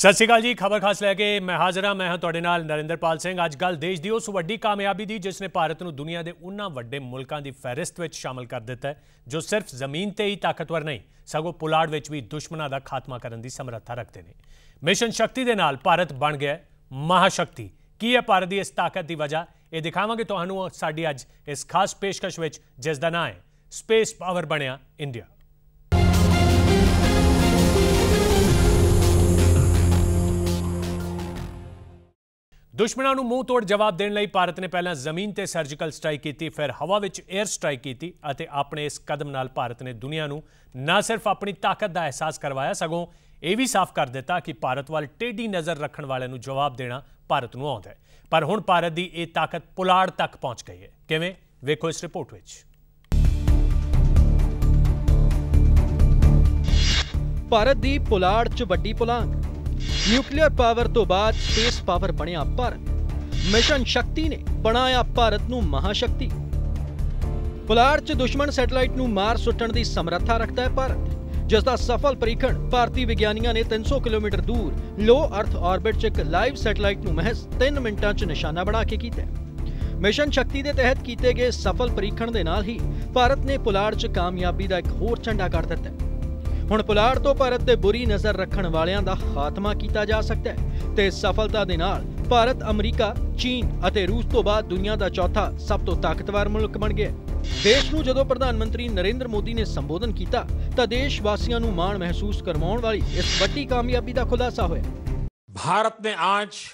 सत श्री अकाल जी। खबर खास लैके मैं हाजिर हाँ। मैं हाँ तुहाडे नाल नरेंद्रपाल सिंह। अज गल देश की उस वड्डी कामयाबी दी जिसने भारत नूं दुनिया के उन्हां वड्डे मुल्कां दी फहरिस्त विच शामिल कर दिता है जो सिर्फ जमीन ते ही ताकतवर नहीं सगों पुलाड़ विच भी दुश्मनां दा खात्मा करन दी समर्था रखते हैं। मिशन शक्ति दे नाल भारत बन गया महाशक्ति। की है भारत की इस ताकत की वजह, ये दिखावांगे तुहानूं साडी अज इस खास पेशकश विच जिसका नाम है स्पेस पावर बनिया इंडिया। दुश्मनों को मुंह तोड़ जवाब देने लई भारत ने पहला जमीन ते सर्जिकल स्ट्राइक की, फिर हवा विच एयर स्ट्राइक की। अपने इस कदम नाल भारत ने दुनिया को न सिर्फ अपनी ताकत का एहसास करवाया सगों यह भी साफ कर दिता कि भारत वाल टेढ़ी नज़र रखने वाले को जवाब देना भारत को आउंदा है। पर हुण भारत की यह ताकत पुलाड़ तक पहुंच गई है। किवें वेखो इस रिपोर्ट विच। भारत की पुलाड़ च वड्डी पुलांग। न्यूक्लियर पावर तो बाद स्पेस पावर बनिया भारत। मिशन शक्ति ने बनाया भारत नूं महाशक्ति। पुलाड़ च दुश्मन सैटेलाइट नूं मार सुट्टण दी समर्था रखता है भारत, जिसका सफल परीक्षण भारतीय विज्ञानियों ने 300 किलोमीटर दूर लो अर्थ ऑर्बिट च एक लाइव सैटेलाइट नूं महज 3 मिनटां च निशाना बना के कीता। मिशन शक्ति के तहत किए गए सफल परीक्षण के नाल ही भारत ने पुलाड़ च कामयाबी का एक होर झंडा गड़ दिता है। हुण पुलाड़ तो भारत ते बुरी नज़र रखण वालियां दा खात्मा किया जा सकता है ते सफलता दे नाल भारत अमरीका, चीन अते रूस तो बाद दुनिया का चौथा सब तो ताकतवर मुल्क बन गया। देश नूं जदों प्रधानमंत्री नरेंद्र मोदी ने संबोधन किया तां देशवासियों नूं माण महसूस करवाउण वाली इस वड्डी कामयाबी का खुलासा होया। भारत ने आज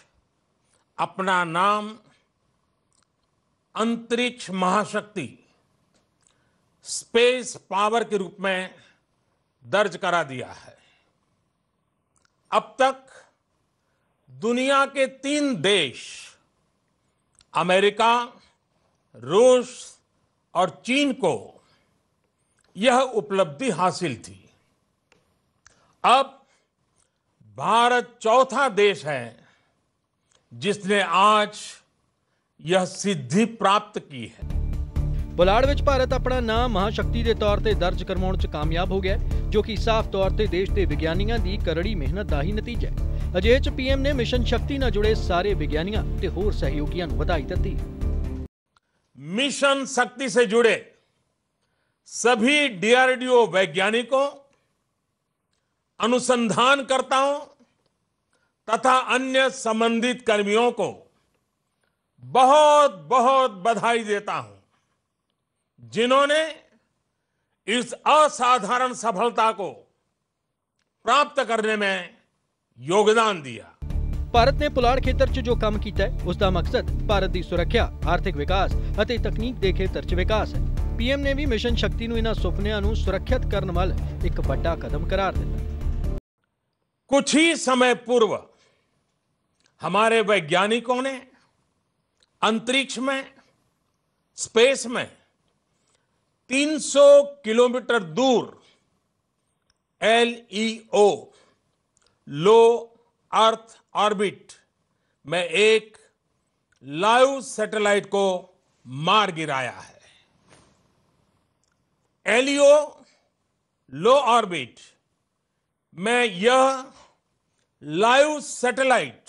अपना नाम अंतरिक्ष महाशक्ति स्पेस पावर के रूप में दर्ज करा दिया है। अब तक दुनिया के 3 देश अमेरिका, रूस और चीन को यह उपलब्धि हासिल थी। अब भारत चौथा देश है जिसने आज यह सिद्धि प्राप्त की है। पुलाड़ विच भारत अपना नाम महाशक्ति के तौर पर दर्ज करवाउण च कामयाब हो गया, जो कि साफ तौर पर देश के विज्ञानियों की करड़ी मेहनत का ही नतीजा है। अजिहे च पीएम ने मिशन शक्ति नाल जुड़े सारे विज्ञानियों ते होर सहयोगियों को बधाई दी। मिशन शक्ति से जुड़े सभी डीआरडीओ वैज्ञानिकों, अनुसंधानकर्ताओं तथा अन्य संबंधित कर्मियों को बहुत बहुत बधाई देता हूं, जिन्होंने इस असाधारण सफलता को प्राप्त करने में योगदान दिया। भारत ने पुलाड़ खेतर च जो काम किया है उसका मकसद भारत की सुरक्षा, आर्थिक विकास और तकनीक के खेतर च विकास है। पीएम ने भी मिशन शक्ति नूं इन्हां सुपनियां नूं सुरक्षित करने वाल एक बड़ा कदम करार दिता। कुछ ही समय पूर्व हमारे वैज्ञानिकों ने अंतरिक्ष में, स्पेस में 300 किलोमीटर दूर LEO लो अर्थ ऑर्बिट में एक लाइव सैटेलाइट को मार गिराया है। LEO लो ऑर्बिट में यह लाइव सैटेलाइट,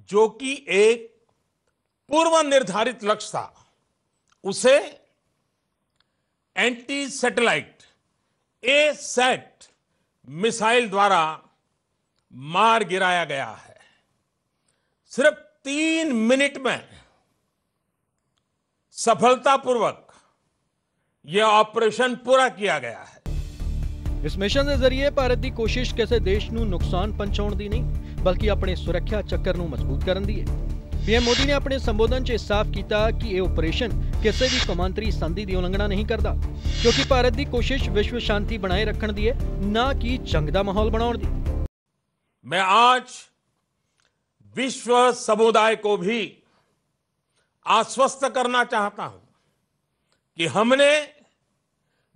जो कि एक पूर्व निर्धारित लक्ष्य था, उसे एंटी सैटेलाइट ASAT मिसाइल द्वारा मार गिराया गया है। सिर्फ 3 मिनट में सफलतापूर्वक यह ऑपरेशन पूरा किया गया है। इस मिशन के जरिए भारत की कोशिश किसी देश नूं नुकसान पहुंचाउण दी नहीं, बल्कि अपने सुरक्षा चक्कर नूं मजबूत करन दी है। पीएम मोदी ने अपने संबोधन च साफ किया कि यह ऑपरेशन किसी भी कौमांतरी संधि की उलंघना नहीं करता, क्योंकि भारत की कोशिश विश्व शांति बनाए रखने की है, न कि जंग का माहौल बनाने दी। मैं आज विश्व समुदाय को भी आश्वस्त करना चाहता हूं कि हमने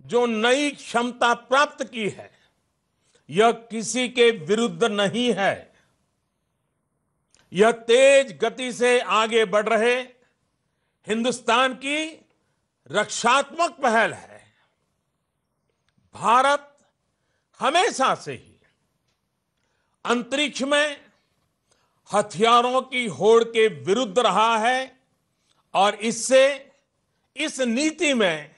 जो नई क्षमता प्राप्त की है, यह किसी के विरुद्ध नहीं है। यह तेज गति से आगे बढ़ रहे हिंदुस्तान की रक्षात्मक पहल है। भारत हमेशा से ही अंतरिक्ष में हथियारों की होड़ के विरुद्ध रहा है और इससे इस नीति में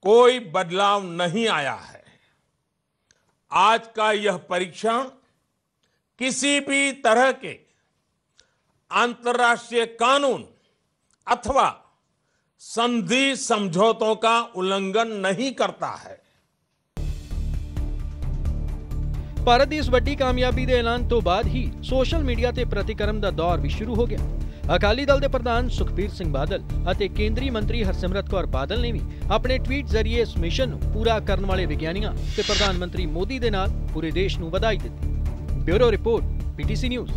कोई बदलाव नहीं आया है। आज का यह परीक्षण किसी भी तरह के अंतर्राष्ट्रीय कानून अथवा संधि समझौतों का उल्लंघन नहीं करता है। ਭਾਰਤ ਦੀ ਇਸ ਵੱਡੀ ਕਾਮਯਾਬੀ ਦੇ ਐਲਾਨ ਤੋਂ ਬਾਅਦ ਹੀ ਸੋਸ਼ਲ ਮੀਡੀਆ ਤੇ ਪ੍ਰਤੀਕਰਮ ਦਾ ਦੌਰ ਵੀ ਸ਼ੁਰੂ ਹੋ ਗਿਆ। ਅਕਾਲੀ ਦਲ ਦੇ ਪ੍ਰਧਾਨ ਸੁਖਬੀਰ ਸਿੰਘ ਬਾਦਲ ਅਤੇ ਕੇਂਦਰੀ ਮੰਤਰੀ ਹਰਸਿਮਰਤ ਕੌਰ ਬਾਦਲ ਨੇ ਵੀ ਆਪਣੇ ਟਵੀਟ ਜ਼ਰੀਏ ਇਸ ਮਿਸ਼ਨ ਨੂੰ ਪੂਰਾ ਕਰਨ ਵਾਲੇ ਵਿਗਿਆਨੀਆਂ ਤੇ ਪ੍ਰਧਾਨ ਮੰਤਰੀ ਮੋਦੀ ਦੇ ਨਾਲ ਪੂਰੇ ਦੇਸ਼ ਨੂੰ ਵਧਾਈ ਦਿੱਤੀ। Bureau report, PTC news.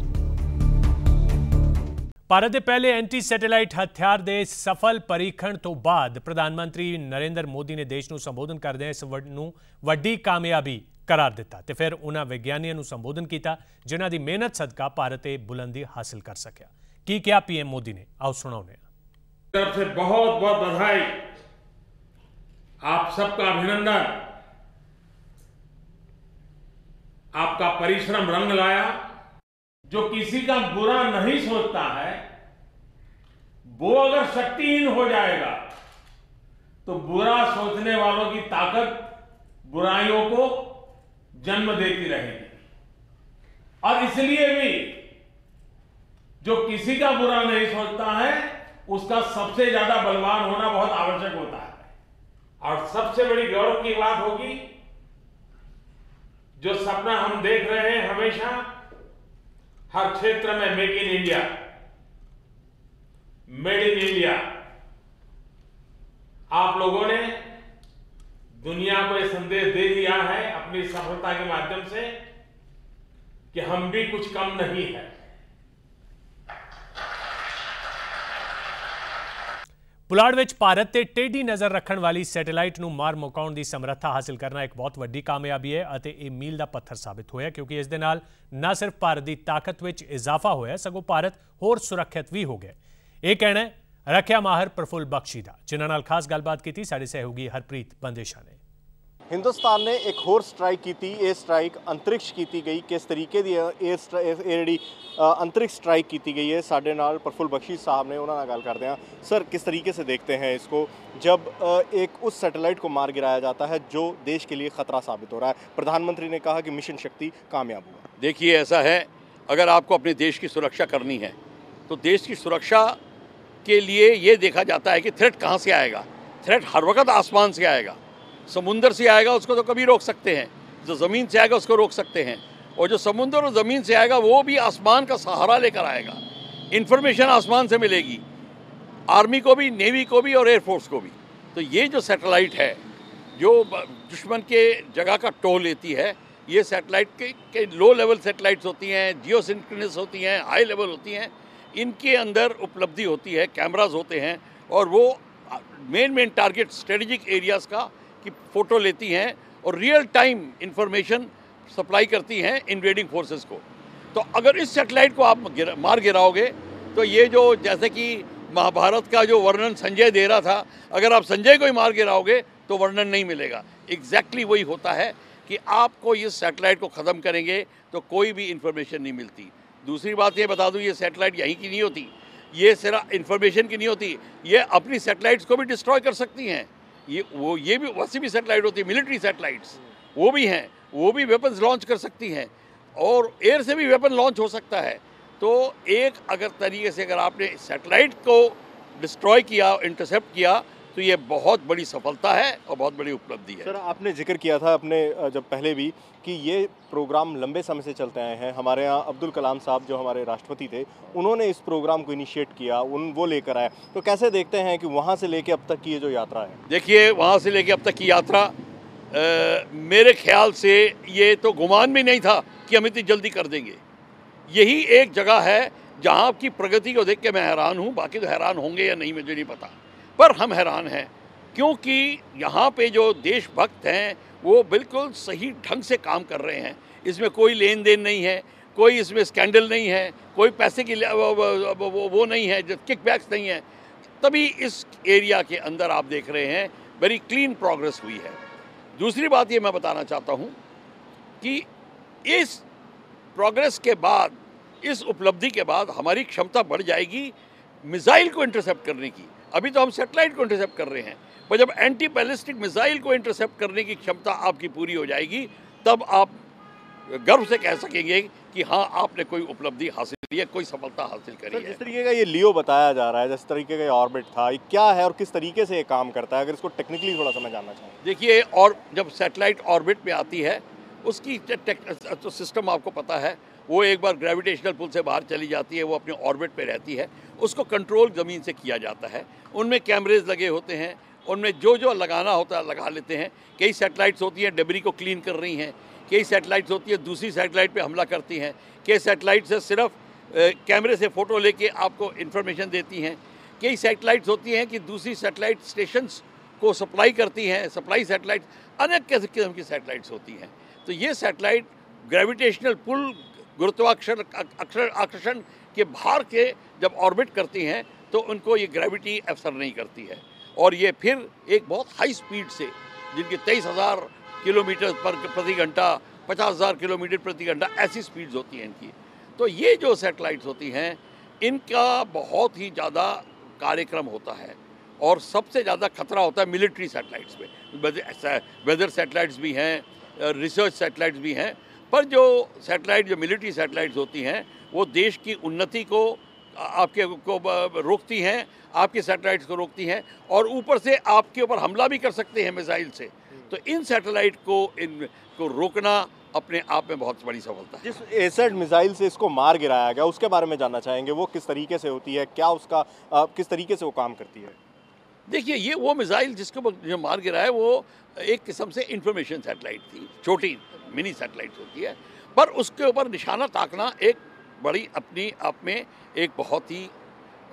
Bharat ਦੇ ਪਹਿਲੇ ਐਂਟੀ ਸੈਟੇਲਾਈਟ ਹਥਿਆਰ ਦੇ ਸਫਲ ਪਰੀਖਣ ਤੋਂ ਬਾਅਦ ਪ੍ਰਧਾਨ ਮੰਤਰੀ ਨਰਿੰਦਰ ਮੋਦੀ ਨੇ ਦੇਸ਼ ਨੂੰ ਸੰਬੋਧਨ ਕਰਦਿਆਂ ਇਸ ਨੂੰ ਵੱਡੀ ਕਾਮਯਾਬੀ करार दिता ते फिर उन्होंने विज्ञानियों को संबोधन किया जिन्हां दी मेहनत सदका भारत ये बुलंदी हासिल कर सकिया। की क्या पीएम मोदी ने, आओ सुनाओ। तरफ से बहुत बहुत बधाई, आप सबका अभिनंदन। आपका परिश्रम रंग लाया। जो किसी का बुरा नहीं सोचता है वो अगर शक्तिहीन हो जाएगा तो बुरा सोचने वालों की ताकत बुराइयों को जन्म देती रहेगी। और इसलिए भी जो किसी का बुरा नहीं सोचता है उसका सबसे ज्यादा बलवान होना बहुत आवश्यक होता है। और सबसे बड़ी गौरव की बात होगी, जो सपना हम देख रहे हैं हमेशा हर क्षेत्र में, make in India, made in India, आप लोगों ने दुनिया को यह संदेश दे दिया है अपनी सफलता के माध्यम से कि हम भी कुछ कम नहीं है। पुलाड़ विच भारत ते टेढ़ी नज़र रखण वाली सैटेलाइट नूं मार मुकाउण दी समर्था हासिल करना एक बहुत वड्डी कामयाबी है अते इह मील दा पत्थर साबित होया, क्योंकि इस दे नाल न सिर्फ भारत दी ताकत विच इजाफा होया सगों भारत होर सुरक्षित भी हो गया। यह कहना है रखिया माहिर प्रफुल्ल बख्शी दा, जिन्हां नाल खास गलबात कीती साडे सहयोगी हरप्रीत बंदेशा ने। हिंदुस्तान ने एक होर स्ट्राइक की, एयर स्ट्राइक अंतरिक्ष की गई। किस तरीके की एयर अंतरिक्ष स्ट्राइक की गई है, साडे नाल प्रफुल्ल बख्शी साहब ने, उन्होंने गल करते हैं। सर, किस तरीके से देखते हैं इसको जब एक उस सैटेलाइट को मार गिराया जाता है जो देश के लिए खतरा साबित हो रहा है? प्रधानमंत्री ने कहा कि मिशन शक्ति कामयाब हुआ। देखिए, ऐसा है, अगर आपको अपने देश की सुरक्षा करनी है तो देश की सुरक्षा के लिए ये देखा जाता है कि थ्रेट कहाँ से आएगा। थ्रेट हर वक्त आसमान से आएगा, समुंदर से आएगा उसको तो कभी रोक सकते हैं, जो ज़मीन से आएगा उसको रोक सकते हैं, और जो समुंदर और ज़मीन से आएगा वो भी आसमान का सहारा लेकर आएगा। इन्फॉर्मेशन आसमान से मिलेगी, आर्मी को भी, नेवी को भी और एयरफोर्स को भी। तो ये जो सैटेलाइट है जो दुश्मन के जगह का टो लेती है, ये सैटेलाइट के लो लेवल सैटेलाइट्स होती हैं, जियो सिंक्रोनस होती हैं, हाई लेवल होती हैं। इनके अंदर उपलब्धि होती है, कैमराज होते हैं और वो मेन टारगेट स्ट्रेटेजिक एरियाज़ का की फ़ोटो लेती हैं और रियल टाइम इंफॉर्मेशन सप्लाई करती हैं इन्वेडिंग फोर्सेस को। तो अगर इस सैटेलाइट को आप मार गिराओगे तो ये जो, जैसे कि महाभारत का जो वर्णन संजय दे रहा था, अगर आप संजय को ही मार गिराओगे तो वर्णन नहीं मिलेगा। एग्जैक्टली वही होता है कि आपको इस सैटेलाइट को ख़त्म करेंगे तो कोई भी इंफॉर्मेशन नहीं मिलती। दूसरी बात ये बता दूँ, ये सैटेलाइट यहीं की नहीं होती, ये सिर्फ इंफॉर्मेशन की नहीं होती, ये अपनी सैटेलाइट्स को भी डिस्ट्रॉय कर सकती हैं। ये भी वैसी भी सैटेलाइट होती है, मिलिट्री सैटेलाइट्स वो भी हैं, वो भी वेपन्स लॉन्च कर सकती हैं और एयर से भी वेपन लॉन्च हो सकता है। तो एक अगर तरीके से अगर आपने सैटेलाइट को डिस्ट्रॉय किया, इंटरसेप्ट किया, तो ये बहुत बड़ी सफलता है और बहुत बड़ी उपलब्धि है। सर, आपने जिक्र किया था अपने जब पहले भी कि ये प्रोग्राम लंबे समय से चलते आए हैं। हमारे यहाँ अब्दुल कलाम साहब जो हमारे राष्ट्रपति थे, उन्होंने इस प्रोग्राम को इनिशिएट किया, वो लेकर आए। तो कैसे देखते हैं कि वहाँ से लेके अब तक की ये जो यात्रा है? देखिए, वहाँ से लेके अब तक की यात्रा मेरे ख्याल से ये तो गुमान भी नहीं था कि हम इतनी जल्दी कर देंगे। यही एक जगह है जहाँ आपकी प्रगति को देख के मैं हैरान हूँ, बाकी तो हैरान होंगे या नहीं मुझे नहीं पता, पर हम हैरान हैं क्योंकि यहाँ पे जो देशभक्त हैं वो बिल्कुल सही ढंग से काम कर रहे हैं। इसमें कोई लेन देन नहीं है, कोई इसमें स्कैंडल नहीं है, कोई पैसे की वो नहीं है, किकबैक्स नहीं है। तभी इस एरिया के अंदर आप देख रहे हैं वेरी क्लीन प्रोग्रेस हुई है। दूसरी बात ये मैं बताना चाहता हूँ कि इस प्रोग्रेस के बाद, इस उपलब्धि के बाद हमारी क्षमता बढ़ जाएगी मिसाइल को इंटरसेप्ट करने की। अभी तो हम सैटेलाइट को इंटरसेप्ट कर रहे हैं, पर जब एंटी बैलिस्टिक मिसाइल को इंटरसेप्ट करने की क्षमता आपकी पूरी हो जाएगी, तब आप गर्व से कह सकेंगे कि हाँ, आपने कोई उपलब्धि हासिल की है, कोई सफलता हासिल करी है। जिस तरीके का ये लियो बताया जा रहा है, जिस तरीके का ये ऑर्बिट था, ये क्या है और किस तरीके से ये काम करता है, अगर इसको टेक्निकली थोड़ा सा मैं जानना चाहूँ। देखिए, और जब सैटेलाइट ऑर्बिट में आती है, उसकी तो सिस्टम आपको पता है, वो एक बार ग्रेविटेशनल पुल से बाहर चली जाती है, वो अपने ऑर्बिट पे रहती है, उसको कंट्रोल ज़मीन से किया जाता है। उनमें कैमरेज लगे होते हैं, उनमें जो जो लगाना होता है लगा लेते हैं। कई सैटेलाइट्स होती हैं डेब्री को क्लीन कर रही हैं, कई सैटेलाइट्स होती है दूसरी सैटेलाइट पे हमला करती हैं, कई सैटेलाइट से सिर्फ कैमरे से फ़ोटो लेके आपको इन्फॉर्मेशन देती हैं, कई सैटेलाइट्स होती हैं कि दूसरी सैटेलाइट स्टेशंस को सप्लाई करती हैं, सप्लाई सैटेलाइट, अनेक किस्म की सैटेलाइट्स होती हैं। तो ये सैटेलाइट ग्रेविटेशनल पुल, गुरुत्वाकर्षण के भार के जब ऑर्बिट करती हैं तो उनको ये ग्रेविटी असर नहीं करती है, और ये फिर एक बहुत हाई स्पीड से, जिनके 23,000 किलोमीटर प्रति घंटा, 50,000 किलोमीटर प्रति घंटा ऐसी स्पीड्स होती हैं इनकी। तो ये जो सैटेलाइट्स होती हैं, इनका बहुत ही ज़्यादा कार्यक्रम होता है, और सबसे ज़्यादा खतरा होता है मिलिट्री सैटेलाइट्स में। वेदर सैटेलाइट्स भी हैं, रिसर्च सैटेलाइट्स भी हैं, पर जो सैटेलाइट, जो मिलिट्री सैटेलाइट्स होती हैं, वो देश की उन्नति को रोकती हैं, आपके सैटेलाइट्स को रोकती हैं, और ऊपर से आपके ऊपर हमला भी कर सकते हैं मिसाइल से। तो इन सैटेलाइट को रोकना अपने आप में बहुत बड़ी सफलता है। जिस एसैट मिसाइल से इसको मार गिराया गया, उसके बारे में जानना चाहेंगे, वो किस तरीके से होती है, क्या उसका किस तरीके से वो काम करती है। देखिए, ये वो मिसाइल जिसको जो मार गिरा है, वो एक किस्म से इंफॉर्मेशन सैटेलाइट थी, छोटी मिनी सैटेलाइट होती है, पर उसके ऊपर निशाना ताकना एक बड़ी अपनी आप में एक बहुत ही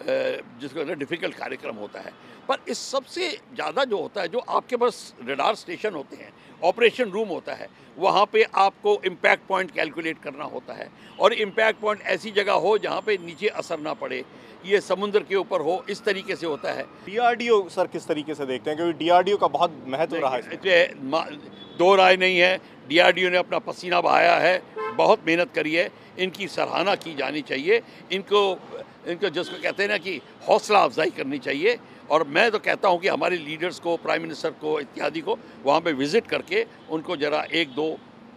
जिसको डिफ़िकल्ट कार्यक्रम होता है। पर इस सबसे ज़्यादा जो होता है, जो आपके पास रडार स्टेशन होते हैं, ऑपरेशन रूम होता है, वहाँ पे आपको इम्पैक्ट पॉइंट कैलकुलेट करना होता है, और इम्पैक्ट पॉइंट ऐसी जगह हो जहाँ पे नीचे असर ना पड़े, ये समुद्र के ऊपर हो, इस तरीके से होता है। डीआरडीओ सर किस तरीके से देखते हैं, क्योंकि डीआरडीओ का बहुत महत्व रहा है। दो राय नहीं है, डीआरडीओ ने अपना पसीना बहाया है, बहुत मेहनत करी है, इनकी सराहना की जानी चाहिए, इनको जिसको कहते हैं ना कि हौसला अफजाई करनी चाहिए। और मैं तो कहता हूं कि हमारे लीडर्स को, प्राइम मिनिस्टर को इत्यादि को वहां पे विज़िट करके उनको ज़रा 1-2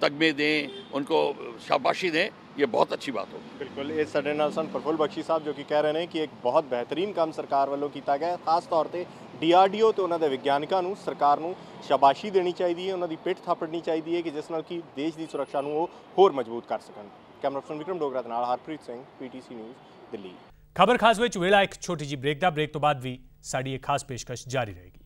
तगमे दें, उनको शाबाशी दें, ये बहुत अच्छी बात होगी। बिल्कुल, ये ਸਾਡੇ ਨਾਲ ਸਨ प्रफुल्ल बख्शी साहब, जो कि कह रहे हैं कि एक बहुत बेहतरीन काम सरकार वालों किया गया, खास तौर पर डीआरडीओ तो उन्होंने विग्यानिकों को सरकार को शाबाशी देनी चाहिए, उन्होंने पिठ थापड़नी चाहिए कि जिस नाल कि देश की सुरक्षा को होर मजबूत कर सकन। कैमरा पर्सन विक्रम डोगरा ਦੇ ਨਾਲ ਹਰਪ੍ਰੀਤ ਸਿੰਘ, PTC न्यूज़, दिल्ली। खबर खास ਵਿੱਚ ਵੇਲਾ ਇੱਕ ਛੋਟੀ ਜੀ ਬ੍ਰੇਕ ਦਾ, ਬ੍ਰੇਕ ਤੋਂ ਬਾਅਦ ਵੀ ਸਾਡੀ ਇਹ ਖਾਸ ਪੇਸ਼ਕਸ਼ ਜਾਰੀ ਰਹੇਗੀ।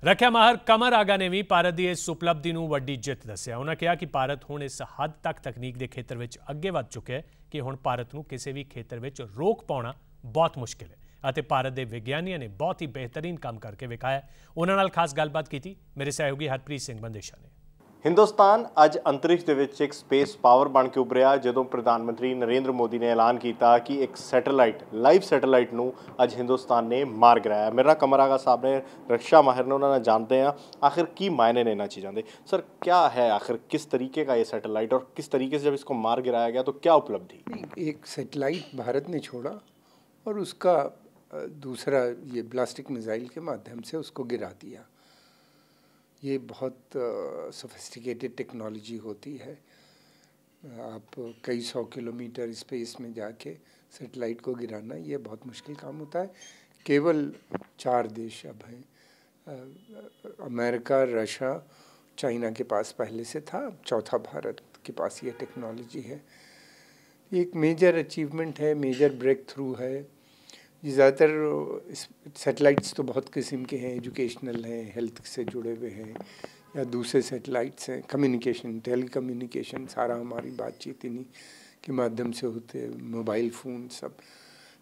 ਰੱਖਿਆ ਮਾਹਰ ਕਮਰ ਆਗਾ ਨੇ ਵੀ ਭਾਰਤ ਦੀ ਇਸ ਉਪਲਬਧੀ ਨੂੰ ਵੱਡੀ ਜਿੱਤ ਦੱਸਿਆ। ਉਹਨਾਂ ਕਿਹਾ ਕਿ ਭਾਰਤ ਹੁਣ ਇਸ ਹੱਦ ਤੱਕ ਤਕਨੀਕ ਦੇ ਖੇਤਰ ਵਿੱਚ ਅੱਗੇ ਵੱਧ ਚੁੱਕਿਆ ਹੈ ਕਿ ਹੁਣ ਭਾਰਤ ਨੂੰ ਕਿਸੇ ਵੀ ਖੇਤਰ ਵਿੱਚ ਰੋਕ ਪਾਉਣਾ ਬਹੁਤ ਮੁਸ਼ਕਿਲ ਹੈ ਅਤੇ ਭਾਰਤ ਦੇ ਵਿਗਿਆਨੀਆਂ ਨੇ ਬਹੁਤ ਹੀ ਬਿਹਤਰੀਨ ਕੰਮ ਕਰਕੇ ਵਿਖਾਇਆ। ਉਹਨਾਂ ਨਾਲ ਖਾਸ ਗੱਲਬਾਤ ਕੀਤੀ ਮੇਰੇ ਸਹਿਯੋਗੀ ਹਰਪ੍ਰੀਤ ਸਿੰਘ ਬੰਦੇਸ਼ਾ ਨੇ। हिंदुस्तान अज अंतरिक्ष दे विच एक स्पेस पावर बन के उभरिया जदों प्रधानमंत्री नरेंद्र मोदी ने ऐलान किया कि एक सैटेलाइट, लाइव सैटेलाइट नूं अज हिंदुस्तान ने मार गिराया। मेरा कमर आगा साहब ने, रक्षा माहिर ने, उन्होंने जानते हैं आखिर की मायने ने इन्हां चीज़ों के। सर क्या है आखिर, किस तरीके का ये सैटेलाइट और किस तरीके से जब इसको मार गिराया गया तो क्या उपलब्धि? एक सैटेलाइट भारत ने छोड़ा और उसका दूसरा ये बैलिस्टिक मिसाइल के माध्यम से उसको गिरा दिया। ये बहुत सोफिस्टिकेटेड टेक्नोलॉजी होती है। आप कई 100 किलोमीटर स्पेस में जाके सैटेलाइट को गिराना, ये बहुत मुश्किल काम होता है। केवल 4 देश अब हैं, अमेरिका, रशिया, चाइना के पास पहले से था, चौथा भारत के पास ये टेक्नोलॉजी है। एक मेजर अचीवमेंट है, मेजर ब्रेक थ्रू है। ज़्यादातर सैटेलाइट्स तो बहुत किस्म के हैं, एजुकेशनल हैं, हेल्थ से जुड़े हुए हैं, या दूसरे सैटेलाइट्स हैं, कम्युनिकेशन, टेली कम्युनिकेशन, सारा हमारी बातचीत इन्हीं के माध्यम से होते हैं, मोबाइल फ़ोन सब।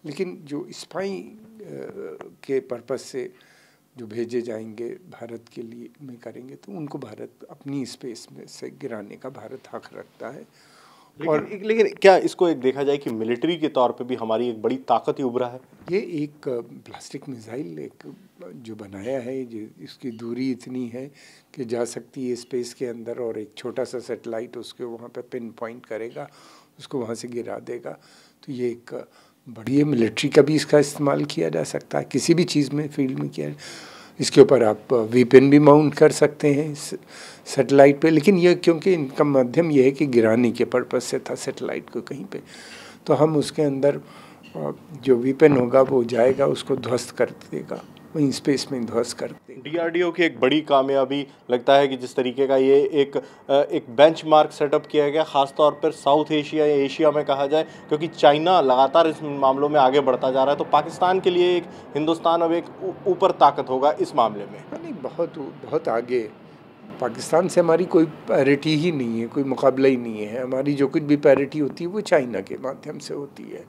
लेकिन जो स्पाई के पर्पज़ से जो भेजे जाएंगे भारत के लिए में करेंगे, तो उनको भारत अपनी स्पेस में से गिराने का भारत हक रखता है। लेकिन क्या इसको एक देखा जाए कि मिलिट्री के तौर पे भी हमारी एक बड़ी ताकत ही उभरा है? ये एक प्लास्टिक मिसाइल एक जो बनाया है, जो इसकी दूरी इतनी है कि जा सकती है स्पेस के अंदर, और एक छोटा सा सैटेलाइट उसके वहाँ पे पिन पॉइंट करेगा, उसको वहाँ से गिरा देगा। तो ये एक बड़ी मिलिट्री का भी इसका इस्तेमाल किया जा सकता है, किसी भी चीज़ में फील्ड में किया। इसके ऊपर आप वीपन भी माउंट कर सकते हैं सैटेलाइट पे, लेकिन ये क्योंकि इनका माध्यम ये है कि गिराने के पर्पज़ से था सैटेलाइट को कहीं पे, तो हम उसके अंदर जो वीपन होगा वो जाएगा, उसको ध्वस्त कर देगा, वहीं स्पेस में ध्वस्त कर देगा। डीआरडीओ की एक बड़ी कामयाबी लगता है कि जिस तरीके का ये एक बेंचमार्क सेटअप किया गया, ख़ासतौर पर साउथ एशिया या एशिया में कहा जाए, क्योंकि चाइना लगातार इस मामलों में आगे बढ़ता जा रहा है, तो पाकिस्तान के लिए एक हिंदुस्तान अब एक ऊपर ताकत होगा इस मामले में। नहीं, बहुत आगे। पाकिस्तान से हमारी कोई पैरिटी ही नहीं है, कोई मुकाबला ही नहीं है। हमारी जो कुछ भी पैरिटी होती है वो चाइना के माध्यम से होती है,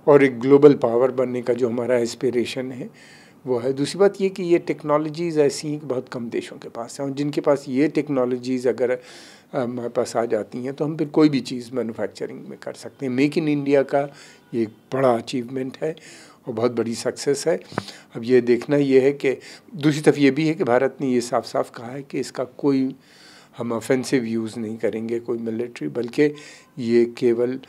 और एक ग्लोबल पावर बनने का जो हमारा एस्पिरेशन है वो है। दूसरी बात ये कि ये टेक्नोलॉजीज़ ऐसी हैं कि बहुत कम देशों के पास हैं, और जिनके पास ये टेक्नोलॉजीज़ अगर हमारे पास आ जाती हैं तो हम फिर कोई भी चीज़ मैन्युफैक्चरिंग में कर सकते हैं। मेक इन इंडिया का ये एक बड़ा अचीवमेंट है और बहुत बड़ी सक्सेस है। अब ये देखना ये है कि दूसरी तरफ ये भी है कि भारत ने ये साफ साफ कहा है कि इसका कोई हम ऑफेंसिव यूज़ नहीं करेंगे, कोई मिलिट्री, बल्कि ये केवल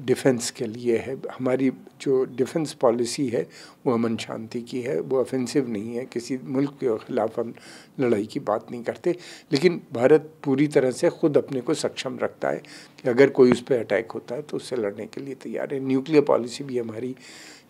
डिफेंस के लिए है। हमारी जो डिफेंस पॉलिसी है वो अमन शांति की है, वो ऑफेंसिव नहीं है। किसी मुल्क के ख़िलाफ़ हम लड़ाई की बात नहीं करते, लेकिन भारत पूरी तरह से ख़ुद अपने को सक्षम रखता है कि अगर कोई उस पर अटैक होता है तो उससे लड़ने के लिए तैयार है। न्यूक्लियर पॉलिसी भी हमारी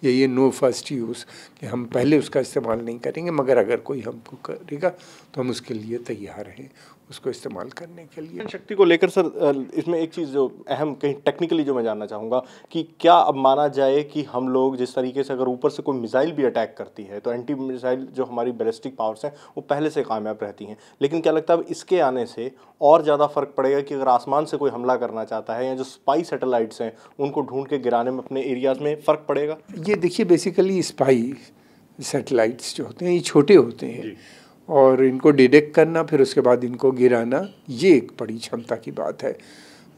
ये नो फर्स्ट यूज़, कि हम पहले उसका इस्तेमाल नहीं करेंगे, मगर अगर कोई हमको करेगा तो हम उसके लिए तैयार हैं उसको इस्तेमाल करने के लिए। शक्ति को लेकर सर, इसमें एक चीज़ जो अहम कहीं टेक्निकली जो मैं जानना चाहूँगा कि क्या अब माना जाए कि हम लोग जिस तरीके से अगर ऊपर से कोई मिसाइल भी अटैक करती है तो एंटी मिसाइल जो हमारी बैलिस्टिक पावर्स हैं वो पहले से कामयाब रहती हैं, लेकिन क्या लगता है अब इसके आने से और ज़्यादा फ़र्क पड़ेगा कि अगर आसमान से कोई हमला करना चाहता है या जो स्पाई सैटेलाइट्स हैं उनको ढूंढ के गिराने में अपने एरियाज़ में फ़र्क पड़ेगा? ये देखिए, बेसिकली स्पाई सैटेलाइट्स जो होते हैं ये छोटे होते हैं, और इनको डिटेक्ट करना फिर उसके बाद इनको गिराना, ये एक बड़ी क्षमता की बात है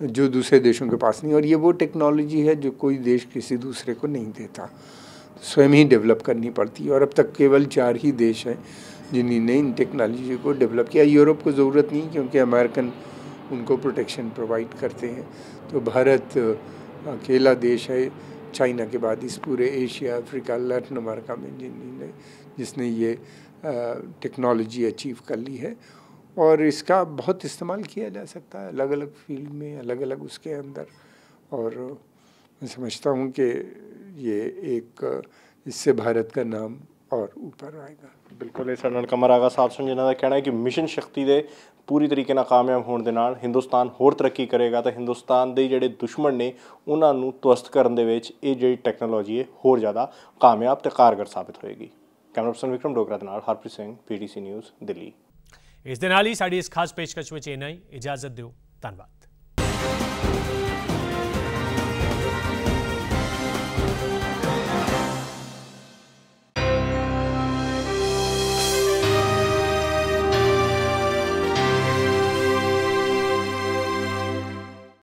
जो दूसरे देशों के पास नहीं। और ये वो टेक्नोलॉजी है जो कोई देश किसी दूसरे को नहीं देता, स्वयं ही डेवलप करनी पड़ती है। और अब तक केवल 4 ही देश हैं जिन्होंने इन टेक्नोलॉजी को डेवलप किया। यूरोप को ज़रूरत नहीं क्योंकि अमेरिकन उनको प्रोटेक्शन प्रोवाइड करते हैं। तो भारत अकेला देश है चाइना के बाद इस पूरे एशिया, अफ्रीका, लैटिन अमेरिका में जिसने ये टेक्नोलॉजी अचीव कर ली है, और इसका बहुत इस्तेमाल किया जा सकता है अलग अलग फील्ड में, अलग अलग उसके अंदर। और मैं समझता हूँ कि ये एक इससे भारत का नाम और ऊपर आएगा। बिल्कुल, इस सरनल कमर आगा साहब सुन जिन्हों का कहना है कि मिशन शक्ति दे पूरी तरीके ਨਾਲ ਕਾਮਯਾਬ ਹੋਣ ਦੇ ਨਾਲ ਹਿੰਦੁਸਤਾਨ ਹੋਰ ਤਰੱਕੀ ਕਰੇਗਾ ਤਾਂ ਹਿੰਦੁਸਤਾਨ ਦੇ ਜਿਹੜੇ ਦੁਸ਼ਮਣ ਨੇ ਉਹਨਾਂ ਨੂੰ ਤਵਸਤ ਕਰਨ ਦੇ ਵਿੱਚ ਇਹ ਜਿਹੜੀ ਟੈਕਨੋਲੋਜੀ ਹੈ ਹੋਰ ਜ਼ਿਆਦਾ ਕਾਮਯਾਬ ਤੇ ਕਾਰਗਰ ਸਾਬਿਤ ਹੋਏਗੀ। ਕੈਮਰਾ ਪਰਸਨ ਵਿਕਰਮ ਡੋਗਰਾ ਦੇ ਨਾਲ ਹਰਪ੍ਰੀਤ ਸਿੰਘ, PTC ਨਿਊਜ਼, ਦਿੱਲੀ। ਇਸ ਦੇ ਨਾਲ ਹੀ ਸਾਡੀ ਇਸ ਖਾਸ ਪੇਸ਼ਕਸ਼ ਵਿੱਚ ਇੰਨਾ ਹੀ। ਇਜਾਜ਼ਤ ਦਿਓ। ਧੰਨਵਾਦ।